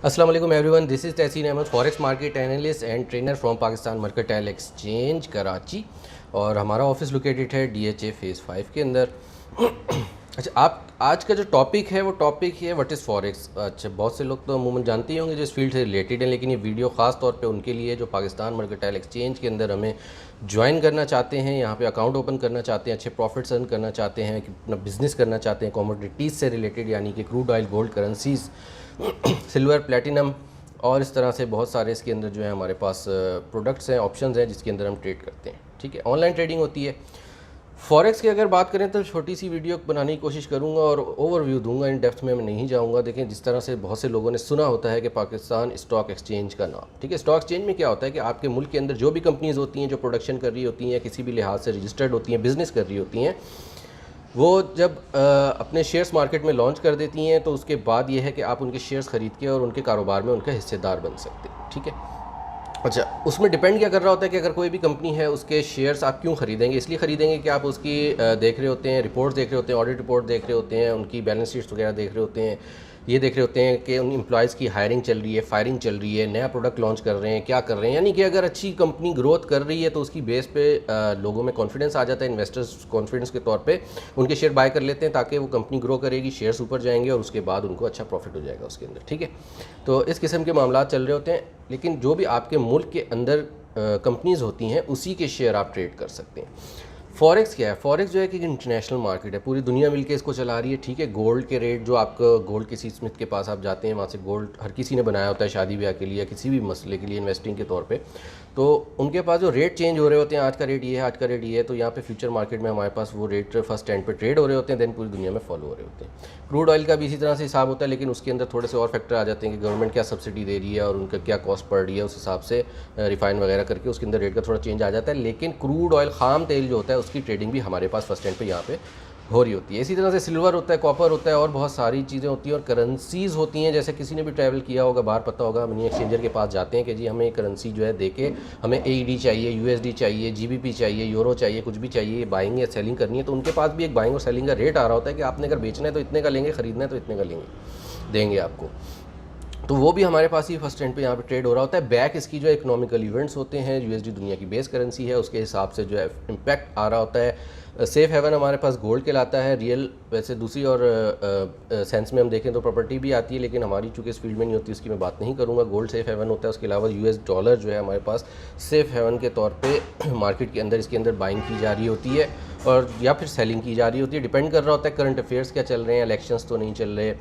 अस्सलाम वालेकुम everyone, this is Tahseen Ahmad, forex market analyst and trainer from Pakistan mercantile exchange Karachi. और हमारा ऑफिस लोकेटेड है DHA फेज़ 5 के अंदर। अच्छा, आप आज का जो टॉपिक है वो टॉपिक है व्हाट इज़ फॉरेक्स। अच्छा, बहुत से लोग तो अमूमन जानते ही होंगे जो इस फील्ड से रिलेटेड हैं, लेकिन ये वीडियो ख़ास तौर पे उनके लिए जो पाकिस्तान मर्केंटाइल एक्सचेंज के अंदर हमें ज्वाइन करना चाहते हैं, यहाँ पे अकाउंट ओपन करना चाहते हैं, अच्छे प्रॉफिट्स अर्न करना चाहते हैं, कि अपना बिज़नेस करना चाहते हैं कमोडिटीज़ से रिलेटेड, यानी कि crude oil, gold, currencies, silver, platinum और इस तरह से बहुत सारे इसके अंदर जो है हमारे पास प्रोडक्ट्स हैं, ऑप्शंस हैं जिसके अंदर हम ट्रेड करते हैं। ठीक है, ऑनलाइन ट्रेडिंग होती है। फॉरेक्स की अगर बात करें तो छोटी सी वीडियो बनाने की कोशिश करूंगा और ओवरव्यू दूंगा, इन डेप्थ में मैं नहीं जाऊंगा। देखें, जिस तरह से बहुत से लोगों ने सुना होता है कि पाकिस्तान स्टॉक एक्सचेंज का नाम, ठीक है, स्टॉक एक्सचेंज में क्या होता है कि आपके मुल्क के अंदर जो भी कंपनीज़ होती हैं जो प्रोडक्शन कर रही होती हैं, किसी भी लिहाज से रजिस्टर्ड होती हैं, बिज़नेस कर रही होती हैं, वो जब अपने शेयर्स मार्केट में लॉन्च कर देती हैं तो उसके बाद ये है कि आप उनके शेयर्स ख़रीद के और उनके कारोबार में उनका हिस्सेदार बन सकते हैं। ठीक है, अच्छा, उसमें डिपेंड क्या कर रहा होता है कि अगर कोई भी कंपनी है उसके शेयर्स आप क्यों ख़रीदेंगे। इसलिए ख़रीदेंगे कि आप उसकी देख रहे होते हैं, रिपोर्ट्स देख रहे होते हैं, ऑडिट रिपोर्ट देख रहे होते हैं, उनकी बैलेंस शीट्स वगैरह देख रहे होते हैं, ये देख रहे होते हैं कि उन एम्प्लॉयज़ की हायरिंग चल रही है, फायरिंग चल रही है, नया प्रोडक्ट लॉन्च कर रहे हैं, क्या कर रहे हैं। यानी कि अगर अच्छी कंपनी ग्रोथ कर रही है तो उसकी बेस पे लोगों में कॉन्फिडेंस आ जाता है, इन्वेस्टर्स कॉन्फिडेंस के तौर पे उनके शेयर बाय कर लेते हैं ताकि वो कंपनी ग्रो करेगी, शेयर्स ऊपर जाएंगे और उसके बाद उनको अच्छा प्रॉफिट हो जाएगा उसके अंदर। ठीक है, तो इस किस्म के मामला चल रहे होते हैं। लेकिन जो भी आपके मुल्क के अंदर कंपनीज़ होती हैं उसी के शेयर आप ट्रेड कर सकते हैं। फॉरेक्स क्या है? फॉरेक्स जो है कि इंटरनेशनल मार्केट है, पूरी दुनिया मिलके इसको चला रही है। ठीक है, गोल्ड के रेट जो आपका गोल्ड किसी स्मिथ के पास आप जाते हैं, वहाँ से गोल्ड हर किसी ने बनाया होता है शादी ब्याह के लिए या किसी भी मसले के लिए इन्वेस्टिंग के तौर पे, तो उनके पास जो रेट चेंज हो रहे होते हैं, आज का रेट ये है, आज का रेट ये है, तो यहाँ पे फ्यूचर मार्केट में हमारे पास वो रेट फर्स्ट टाइम पे ट्रेड हो रहे होते हैं, देन पूरी दुनिया में फॉलो हो रहे होते हैं। क्रूड ऑयल का भी इसी तरह से हिसाब होता है, लेकिन उसके अंदर थोड़े से और फैक्टर आ जाते हैं कि गवर्नमेंट क्या सब्सिडी दे रही है और उनका क्या कॉस्ट पड़ रही है, उस हिसाब से रिफाइन वगैरह करके उसके अंदर रेट का थोड़ा चेंज आ जाता है। लेकिन क्रूड ऑयल, खाम तेल जो होता है, उसकी ट्रेडिंग भी हमारे पास फर्स्ट टाइम पे यहाँ पे हो रही होती है। इसी तरह से सिल्वर होता है, कॉपर होता है और बहुत सारी चीज़ें होती हैं और करेंसीज़ होती हैं। जैसे किसी ने भी ट्रैवल किया होगा, बाहर पता होगा, मनी एक्सचेंजर के पास जाते हैं कि जी हमें करेंसी जो है दे के हमें AED चाहिए, USD चाहिए, GBP चाहिए, यूरो चाहिए, कुछ भी चाहिए, बाइंग या सेलिंग करनी है, तो उनके पास भी एक बाइंग और सेलिंग का रेट आ रहा होता है कि आपने अगर बेचना है तो इतने का लेंगे, ख़रीदना है तो इतने का लेंगे, देंगे आपको। तो वो भी हमारे पास ही फर्स्ट एंड पे यहाँ पे ट्रेड हो रहा होता है। बैक इसकी जो इकोनॉमिकल इवेंट्स होते हैं, USD दुनिया की बेस करेंसी है, उसके हिसाब से जो है इम्पैक्ट आ रहा होता है। सेफ हेवन हमारे पास गोल्ड कहलाता है। रियल वैसे दूसरी और सेंस में हम देखें तो प्रॉपर्टी भी आती है, लेकिन हमारी चूँकि इस फील्ड में नहीं होती, उसकी मैं बात नहीं करूँगा। गोल्ड सेफ हेवन होता है। उसके अलावा US डॉलर जो है हमारे पास सेफ हेवन के तौर पर मार्केट के अंदर इसके अंदर बाइंग की जा रही होती है और या फिर सेलिंग की जा रही होती है। डिपेंड कर रहा होता है करंट अफेयर्स क्या चल रहे हैं, इलेक्शंस तो नहीं चल रहे।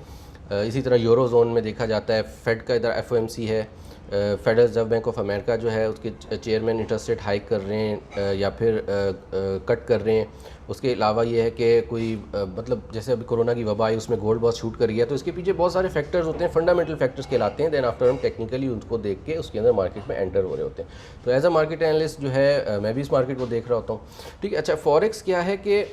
इसी तरह यूरो जोन में देखा जाता है, फेड का इधर FOMC है, federal reserve bank of America जो है उसके चेयरमैन इंटरेस्ट रेट हाइक कर रहे हैं या फिर कट कर रहे हैं। उसके अलावा ये है कि कोई मतलब जैसे अभी कोरोना की वबा आई, उसमें गोल्ड बहुत शूट कर गया, तो इसके पीछे बहुत सारे फैक्टर्स होते हैं, फंडामेंटल फैक्टर्स कहलाते हैं। देन आफ्टर हम टेक्निकली उनको देख के उसके अंदर मार्केट में एंटर हो रहे होते हैं। तो एज अ मार्केट एनालिस्ट जो है मैं भी इस मार्केट को देख रहा होता हूँ। ठीक है, अच्छा, फॉरेक्स क्या है कि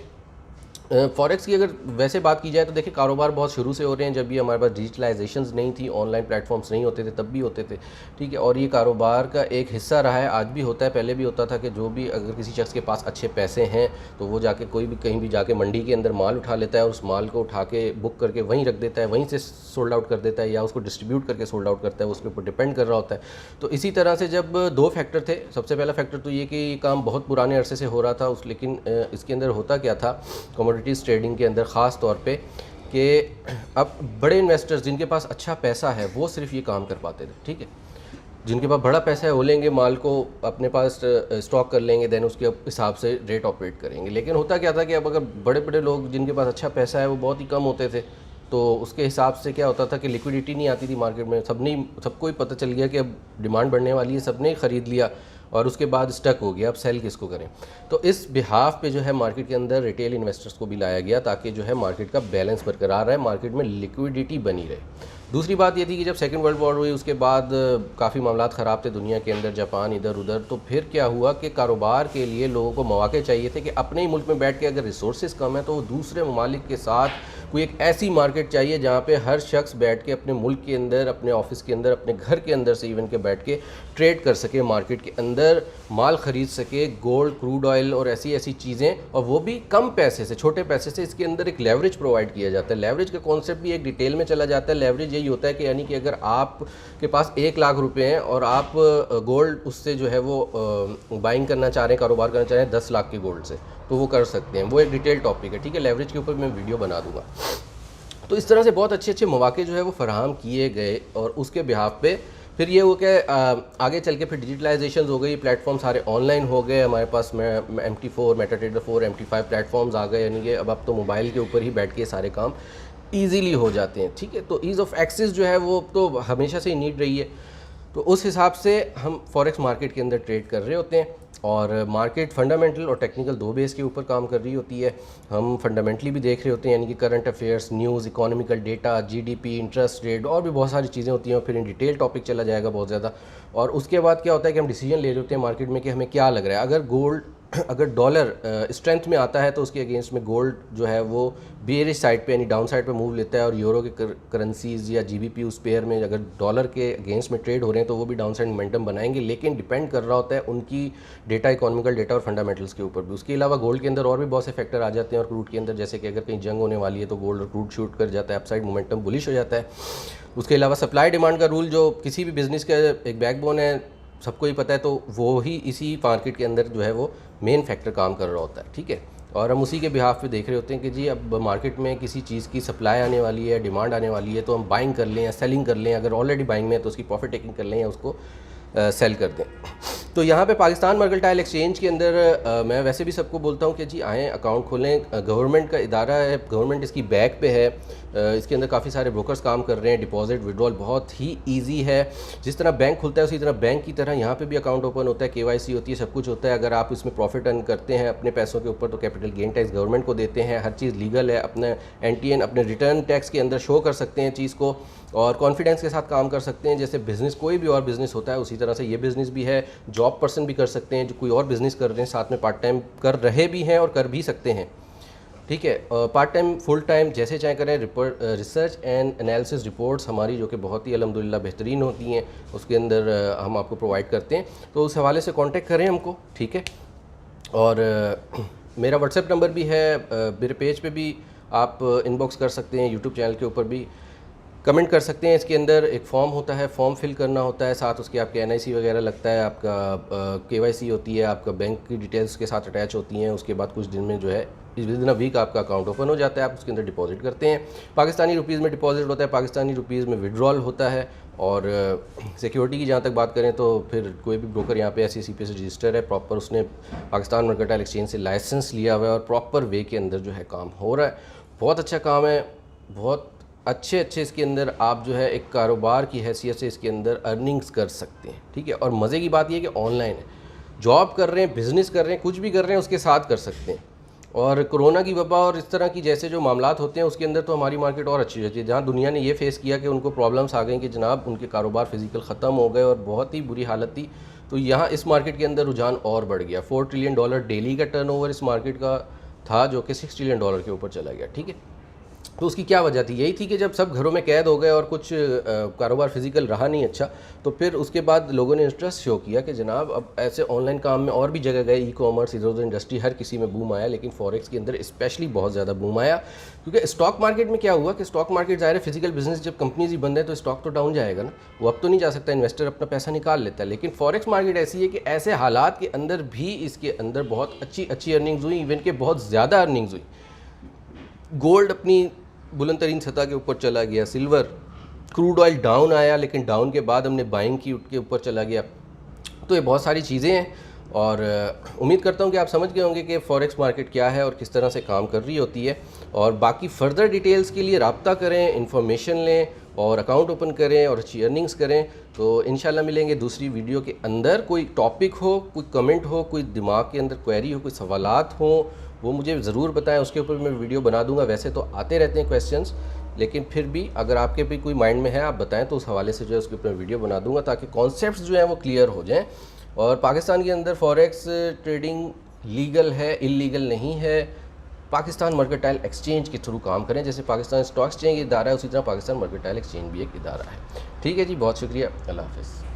फॉरेक्स की अगर वैसे बात की जाए तो देखिए, कारोबार बहुत शुरू से हो रहे हैं। जब भी हमारे पास डिजिटलाइजेशंस नहीं थी, ऑनलाइन प्लेटफॉर्म्स नहीं होते थे, तब भी होते थे। ठीक है, और ये कारोबार का एक हिस्सा रहा है, आज भी होता है, पहले भी होता था कि जो भी अगर किसी शख्स के पास अच्छे पैसे हैं तो वो जाके कोई भी कहीं भी जाके मंडी के अंदर माल उठा लेता है और उस माल को उठा के बुक करके वहीं रख देता है, वहीं से सोल्ड आउट कर देता है या उसको डिस्ट्रीब्यूट करके सोल्ड आउट करता है, उसके ऊपर डिपेंड कर रहा होता है। तो इसी तरह से जब दो फैक्टर थे, सबसे पहला फैक्टर तो ये कि ये काम बहुत पुराने अरसे से हो रहा था लेकिन इसके अंदर होता क्या था कमोडिटीज़ ट्रेडिंग के अंदर ख़ास तौर पे कि अब बड़े इन्वेस्टर्स जिनके पास अच्छा पैसा है वो सिर्फ ये काम कर पाते थे। ठीक है, जिनके पास बड़ा पैसा है वो लेंगे माल को, अपने पास स्टॉक कर लेंगे, देन उसके हिसाब से रेट ऑपरेट करेंगे। लेकिन होता क्या था कि अब अगर बड़े बड़े लोग जिनके पास अच्छा पैसा है वो बहुत ही कम होते थे, तो उसके हिसाब से क्या होता था कि लिक्विडिटी नहीं आती थी मार्केट में। सबको ही पता चल गया कि अब डिमांड बढ़ने वाली है, सबने ही ख़रीद लिया और उसके बाद स्टक हो गया, अब सेल किसको करें। तो इस बिहाफ पे जो है मार्केट के अंदर रिटेल इन्वेस्टर्स को भी लाया गया ताकि जो है मार्केट का बैलेंस बरकरार रहे, मार्केट में लिक्विडिटी बनी रहे। दूसरी बात ये थी कि जब सेकेंड वर्ल्ड वॉर हुई उसके बाद काफ़ी मामलात ख़राब थे दुनिया के अंदर, जापान इधर उधर, तो फिर क्या हुआ कि कारोबार के लिए लोगों को मौके चाहिए थे कि अपने ही मुल्क में बैठ के अगर रिसोर्सेज कम है तो वो दूसरे ममालिक के साथ कोई एक ऐसी मार्केट चाहिए जहाँ पे हर शख्स बैठ के अपने मुल्क के अंदर, अपने ऑफिस के अंदर, अपने घर के अंदर से इवन के बैठ के ट्रेड कर सके, मार्केट के अंदर माल ख़रीद सके, गोल्ड, क्रूड ऑयल और ऐसी ऐसी चीज़ें, और वो भी कम पैसे से, छोटे पैसे से। इसके अंदर एक लेवरेज प्रोवाइड किया जाता है। लेवरेज का कॉन्सेप्ट भी एक डिटेल में चला जाता है। लेवरेज यही होता है कि यानी कि अगर आपके पास 1 लाख रुपए हैं और आप गोल्ड उससे जो है वो बाइंग करना चाह रहे हैं, कारोबार करना चाह रहे हैं 10 लाख के गोल्ड से, तो वो कर सकते हैं। वो एक डिटेल टॉपिक है, ठीक है। लेवरेज के ऊपर मैं वीडियो बना दूंगा। तो इस तरह से बहुत अच्छे अच्छे मौके जो है वो फराहम किए गए, और उसके बिहाफ पे फिर ये हो के आगे चल के फिर डिजिटलाइजेशन हो गई, प्लेटफॉर्म सारे ऑनलाइन हो गए। हमारे पास MT4, मेटाट्रेडर 4, MT5 प्लेटफॉर्म्स आ गए, यानी कि अब आप तो मोबाइल के ऊपर ही बैठ के सारे काम ईजीली हो जाते हैं, ठीक है। तो ईज़ ऑफ एक्सेस जो है वो तो हमेशा से ही नीड रही है। तो उस हिसाब से हम फॉरेक्स मार्केट के अंदर ट्रेड कर रहे होते हैं, और मार्केट फंडामेंटल और टेक्निकल दो बेस के ऊपर काम कर रही होती है। हम फंडामेंटली भी देख रहे होते हैं, यानी कि current affairs, news, economical data, GDP, interest rate और भी बहुत सारी चीज़ें होती हैं। और फिर इन डिटेल टॉपिक चला जाएगा बहुत ज़्यादा। और उसके बाद क्या होता है कि हम डिसीजन ले रहे होते हैं मार्केट में कि हमें क्या लग रहा है। अगर डॉलर स्ट्रेंथ में आता है तो उसके अगेंस्ट में गोल्ड जो है वो बेरिश साइड पे यानी डाउन साइड पे मूव लेता है, और यूरो के करेंसीज या GBP उस पेयर में अगर डॉलर के अगेंस्ट में ट्रेड हो रहे हैं तो वो भी डाउन साइड मोमेंटम बनाएंगे। लेकिन डिपेंड कर रहा होता है उनकी डेटा, इकोनॉमिकल डेटा और फंडामेंटल्स के ऊपर भी। उसके अलावा गोल्ड के अंदर और भी बहुत से फैक्टर आ जाते हैं, और क्रूड के अंदर जैसे कि अगर कहीं जंग होने वाली है तो गोल्ड और क्रूड शूट कर जाता है, अपसाइड मोमेंटम बुलिश हो जाता है। उसके अलावा सप्लाई डिमांड का रूल जो किसी भी बिजनेस का एक बैकबोन है, सबको ही पता है, तो वो ही इसी मार्केट के अंदर जो है वो मेन फैक्टर काम कर रहा होता है, ठीक है। और हम उसी के बिहाफ पे देख रहे होते हैं कि जी अब मार्केट में किसी चीज़ की सप्लाई आने वाली है, डिमांड आने वाली है, तो हम बाइंग कर लें या सेलिंग कर लें। अगर ऑलरेडी बाइंग में है तो उसकी प्रॉफिट टेकिंग कर लें या उसको सेल कर दें। तो यहाँ पे पाकिस्तान मर्केंटाइल एक्सचेंज के अंदर मैं वैसे भी सबको बोलता हूँ कि जी आएँ, अकाउंट खोलें। गवर्नमेंट का इदारा है, गवर्नमेंट इसकी बैक पे है। इसके अंदर काफ़ी सारे ब्रोकर्स काम कर रहे हैं। डिपॉजिट विड्रॉल बहुत ही ईजी है। जिस तरह बैंक खुलता है उसी तरह बैंक की तरह यहाँ पे भी अकाउंट ओपन होता है, KYC होती है, सब कुछ होता है। अगर आप इसमें प्रॉफिट अर्न करते हैं अपने पैसों के ऊपर तो कैपिटल गेन टैक्स गवर्नमेंट को देते हैं। हर चीज़ लीगल है। अपने NTN अपने रिटर्न टैक्स के अंदर शो कर सकते हैं चीज़ को, और कॉन्फिडेंस के साथ काम कर सकते हैं। जैसे बिज़नेस कोई भी और बिज़नेस होता है उसी तरह से ये बिज़नेस भी है। जॉब पर्सन भी कर सकते हैं जो कोई और बिज़नेस कर रहे हैं, साथ में पार्ट टाइम कर रहे भी हैं और कर भी सकते हैं, ठीक है। पार्ट टाइम, फुल टाइम, जैसे चाहे करें। रिसर्च एंड एनालिसिस रिपोर्ट्स हमारी जो कि बहुत ही अल्हम्दुलिल्लाह बेहतरीन होती हैं, उसके अंदर हम आपको प्रोवाइड करते हैं। तो उस हवाले से कांटेक्ट करें हमको, ठीक है। और मेरा व्हाट्सएप नंबर भी है, मेरे पेज पे भी आप इनबॉक्स कर सकते हैं, यूट्यूब चैनल के ऊपर भी कमेंट कर सकते हैं। इसके अंदर एक फॉर्म होता है, फॉर्म फिल करना होता है, साथ उसके आपके NIC वगैरह लगता है, आपका KYC होती है, आपका बैंक की डिटेल्स के साथ अटैच होती हैं। उसके बाद कुछ दिन में जो है विद इन अ वीक आपका अकाउंट ओपन हो जाता है। आप उसके अंदर डिपॉजिट करते हैं। पाकिस्तानी रुपीज़ में डिपॉजिट होता है, पाकिस्तानी रुपीज़ में विड्रॉल होता है। और सिक्योरिटी की जहाँ तक बात करें तो फिर कोई भी ब्रोकर यहाँ पे SEC पे से रजिस्टर है, प्रॉपर उसने पाकिस्तान मर्केंटाइल एक्सचेंज से लाइसेंस लिया हुआ है, और प्रॉपर वे के अंदर जो है काम हो रहा है। बहुत अच्छा काम है, बहुत अच्छे इसके अंदर आप जो है एक कारोबार की हैसियत से इसके अंदर अर्निंग्स कर सकते हैं, ठीक है। और मज़े की बात यह है कि ऑनलाइन है, जॉब कर रहे हैं, बिज़नेस कर रहे हैं, कुछ भी कर रहे हैं उसके साथ कर सकते हैं। और कोरोना की वबा और इस तरह की जैसे जो मामलात होते हैं उसके अंदर तो हमारी मार्केट और अच्छी रहती है। जहाँ दुनिया ने ये फेस किया कि उनको प्रॉब्लम्स आ गई कि जनाब उनके कारोबार फिजिकल ख़त्म हो गए और बहुत ही बुरी हालत थी, तो यहाँ इस मार्केट के अंदर रुझान और बढ़ गया। $4 ट्रिलियन डेली का टर्नओवर इस मार्केट का था, जो कि $6 ट्रिलियन के ऊपर चला गया, ठीक है। तो उसकी क्या वजह थी? यही थी कि जब सब घरों में कैद हो गए और कुछ कारोबार फिजिकल रहा नहीं अच्छा, तो फिर उसके बाद लोगों ने इंटरेस्ट शो किया कि जनाब अब ऐसे ऑनलाइन काम में और भी जगह गए, ई-कॉमर्स, इधर उधर इंडस्ट्री, हर किसी में बूम आया, लेकिन फॉरेक्स के अंदर स्पेशली बहुत ज़्यादा बूम आया। क्योंकि स्टॉक मार्केट में क्या हुआ कि स्टॉक मार्केट ज़ाहिर है फिजिकल बिजनेस, जब कंपनीज ही बंद है तो स्टॉक तो डाउन जाएगा ना, वो अब तो नहीं जा सकता, इन्वेस्टर अपना पैसा निकाल लेता है। लेकिन फॉरेक्स मार्केट ऐसी है कि ऐसे हालात के अंदर भी इसके अंदर बहुत अच्छी अर्निंग्स हुई, इवन के बहुत ज़्यादा अर्निंग्स हुई। गोल्ड अपनी बुलंद तरीन सतह के ऊपर चला गया, सिल्वर, क्रूड ऑयल डाउन आया, लेकिन डाउन के बाद हमने बाइंग की, उठ के ऊपर चला गया। तो ये बहुत सारी चीज़ें हैं, और उम्मीद करता हूँ कि आप समझ गए होंगे कि फॉरेक्स मार्केट क्या है और किस तरह से काम कर रही होती है। और बाकी फ़र्दर डिटेल्स के लिए रब्ता करें, इन्फॉर्मेशन लें और अकाउंट ओपन करें और अच्छी अर्निंग्स करें। तो इंशाल्लाह मिलेंगे दूसरी वीडियो के अंदर। कोई टॉपिक हो, कोई कमेंट हो, कोई दिमाग के अंदर क्वेरी हो, कोई सवालात हो, वो मुझे ज़रूर बताएं, उसके ऊपर मैं वीडियो बना दूंगा। वैसे तो आते रहते हैं क्वेश्चंस, लेकिन फिर भी अगर आपके भी कोई माइंड में है आप बताएं तो उस हवाले से जो है उसके ऊपर वीडियो बना दूंगा, ताकि कॉन्सेप्ट्स जो हैं वो क्लियर हो जाएं। और पाकिस्तान के अंदर फॉरेक्स ट्रेडिंग लीगल है, इलीगल नहीं है, पाकिस्तान मर्केंटाइल एक्सचेंज के थ्रू काम करें। जैसे पाकिस्तान स्टॉक एक्सचेंज इदारा है, उसी तरह पाकिस्तान मर्केंटाइल एक्सचेंज भी एक इदारा है। ठीक है जी, बहुत शुक्रिया, अल्लाह हाफ़िज़।